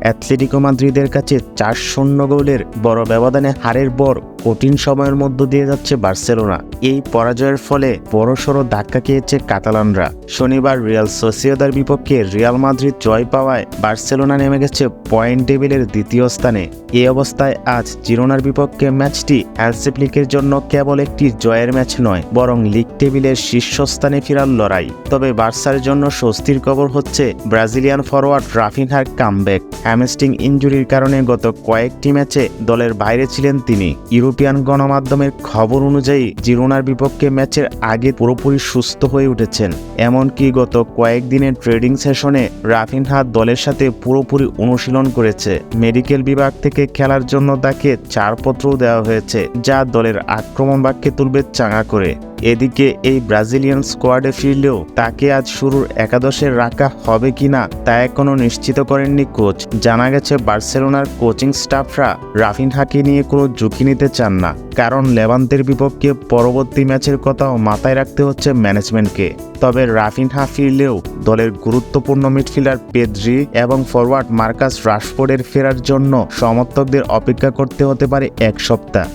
Atletico মাদ্রিদের কাছে 4-0 গোলের বড় ব্যবধানে হারের পর কঠিন সময়ের মধ্য দিয়ে যাচ্ছে বার্সেলোনা। এই পরাজয়ের ফলে বড়সড় ধাক্কা খেয়েছে কাতালানরা। শনিবার রিয়াল সোসিয়েদার বিপক্ষে রিয়াল মাদ্রিদ জয় পাওয়ায় বার্সেলোনা নেমে গেছে পয়েন্ট টেবিলের দ্বিতীয় স্থানে। এই অবস্থায় আজ জিরোনার বিপক্ষে ম্যাচটি হ্যান্সি ফ্লিকের জন্য কেবল একটি জয়ের ম্যাচ নয়, বরং লিগ টেবিলের শীর্ষস্থানে ফেরার লড়াই। তবে বার্সার জন্য স্বস্তির খবর হচ্ছে ব্রাজিলিয়ান ফরোয়ার্ড রাফিনহার কামব্যাক। হ্যামস্ট্রিং ইনজুরির কারণে গত কয়েকটি ম্যাচে দলের বাইরে ছিলেন তিনি। ইউরোপিয়ান গণমাধ্যমের খবর অনুযায়ী জিরোনার বিপক্ষে ম্যাচের আগে পুরোপুরি সুস্থ হয়ে উঠেছেন। এমনকি গত কয়েকদিনের ট্রেনিং সেশনে রাফিনহা দলের সাথে পুরোপুরি অনুশীলন করেছে। মেডিকেল বিভাগ থেকে খেলার জন্য তাকে ছাড়পত্রও দেওয়া হয়েছে, যা দলের আক্রমণ ভাগকে তুলবে চাঙা করে। এদিকে এই ব্রাজিলিয়ান স্কোয়াডে ফিরলেও তাকে আজ শুরুর একাদশে রাখা হবে কিনা তা এখনো নিশ্চিত করেননি কোচ। জানা গেছে বার্সেলোনার কোচিং স্টাফরা রাফিনহাকে নিয়ে কোনো ঝুঁকি নিতে চান না, কারণ লেভান্তের বিপক্ষে পরবর্তী ম্যাচের কথাও মাথায় রাখতে হচ্ছে ম্যানেজমেন্টকে। তবে রাফিনহা ফিরলেও দলের গুরুত্বপূর্ণ মিডফিল্ডার পেদ্রি এবং ফরওয়ার্ড মার্কাস রাশফোর্ডের ফেরার জন্য সমর্থকদের অপেক্ষা করতে হতে পারে এক সপ্তাহ।